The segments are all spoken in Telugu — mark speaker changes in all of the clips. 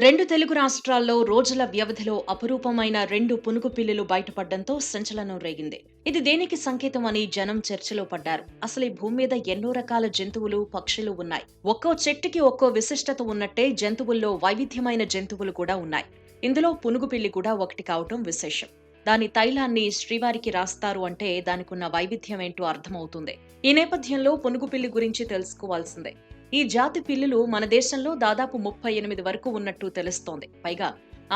Speaker 1: రెండు తెలుగు రాష్ట్రాల్లో రోజుల వ్యవధిలో అపురూపమైన రెండు పునుగు పిల్లులు బయటపడడంతో సంచలనం రేగింది. ఇది దేనికి సంకేతం అని జనం చర్చలో పడ్డారు. అసలు ఈ భూమి మీద ఎన్నో రకాల జంతువులు, పక్షులు ఉన్నాయి. ఒక్కో చెట్టుకి ఒక్కో విశిష్టత ఉన్నట్టే జంతువుల్లో వైవిధ్యమైన జంతువులు కూడా ఉన్నాయి. ఇందులో పునుగు పిల్లి కూడా ఒకటి కావటం విశేషం. దాని తైలాన్ని శ్రీవారికి రాస్తారు అంటే దానికున్న వైవిధ్యం ఏంటో అర్థమవుతుంది. ఈ నేపథ్యంలో పునుగు పిల్లి గురించి తెలుసుకోవాల్సిందే. ఈ జాతి పిల్లులు మన దేశంలో దాదాపు 38 వరకు ఉన్నట్టు తెలుస్తోంది. పైగా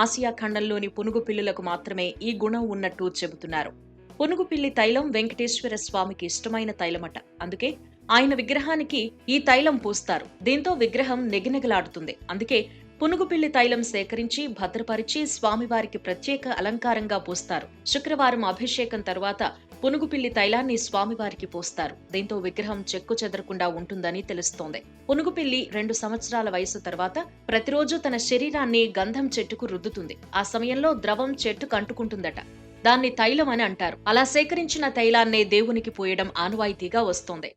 Speaker 1: ఆసియా ఖండంలోని పునుగు పిల్లులకు మాత్రమే ఈ గుణం ఉన్నట్టు చెబుతున్నారు. పునుగు పిల్లి తైలం వెంకటేశ్వర స్వామికి ఇష్టమైన తైలమట. అందుకే ఆయన విగ్రహానికి ఈ తైలం పూస్తారు. దీంతో విగ్రహం నెగినెగలాడుతుంది. అందుకే పునుగుపిల్లి తైలం సేకరించి భద్రపరిచి స్వామివారికి ప్రత్యేక అలంకారంగా పూస్తారు. శుక్రవారం అభిషేకం తర్వాత పునుగుపిల్లి తైలాన్ని స్వామివారికి పోస్తారు. దీంతో విగ్రహం చెక్కు చెదరకుండా ఉంటుందని తెలుస్తోంది. పునుగుపిల్లి 2 సంవత్సరాల వయసు తర్వాత ప్రతిరోజు తన శరీరాన్ని గంధం చెట్టుకు రుద్దుతుంది. ఆ సమయంలో ద్రవం చెట్టుకు అంటుకుంటుందట. దాన్ని తైలం అని అంటారు. అలా సేకరించిన తైలాన్నే దేవునికి పోయడం ఆనవాయితీగా వస్తోంది.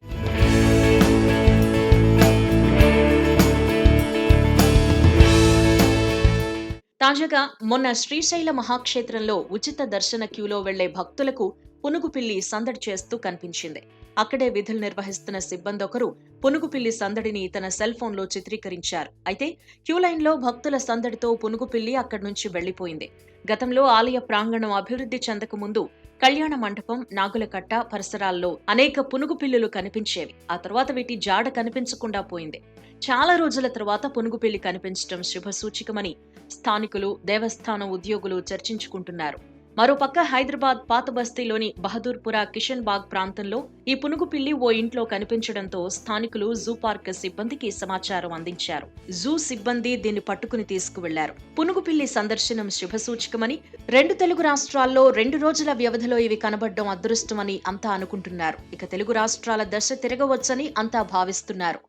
Speaker 1: తాజాగా మొన్న శ్రీశైల మహాక్షేత్రంలో ఉచిత దర్శన క్యూలో వెళ్లే భక్తులకు పునుగుపిల్లి సందడి చేస్తూ కనిపించింది. అక్కడే విధులు నిర్వహిస్తున్న సిబ్బంది ఒకరు పునుగుపిల్లి సందడిని తన సెల్ ఫోన్లో చిత్రీకరించారు. అయితే క్యూలైన్లో భక్తుల సందడితో పునుగుపిల్లి అక్కడి నుంచి వెళ్లిపోయింది. గతంలో ఆలయ ప్రాంగణం అభివృద్ధి చెందక ముందు కళ్యాణ మండపం, నాగులకట్ట పరిసరాల్లో అనేక పునుగుపిల్లులు కనిపించేవి. ఆ తర్వాత వీటి జాడ కనిపించకుండా పోయింది. చాలా రోజుల తర్వాత పునుగుపిల్లి కనిపించడం శుభసూచికమని స్థానికులు, దేవస్థానం ఉద్యోగులు చర్చించుకుంటున్నారు. మరోపక్క హైదరాబాద్ పాత బస్తీలోని బహదూర్పుర కిషన్ బాగ్ ప్రాంతంలో ఈ పునుగుపిల్లి ఓ ఇంట్లో కనిపించడంతో స్థానికులు జూ పార్క్ సిబ్బందికి సమాచారం అందించారు. జూ సిబ్బంది దీన్ని పట్టుకుని తీసుకువెళ్లారు. పునుగుపిల్లి సందర్శనం శుభసూచకమని, 2 తెలుగు రాష్ట్రాల్లో 2 రోజుల వ్యవధిలో ఇవి కనబడ్డం అదృష్టమని అంతా అనుకుంటున్నారు. ఇక తెలుగు రాష్ట్రాల దశ తిరగవచ్చని అంతా భావిస్తున్నారు.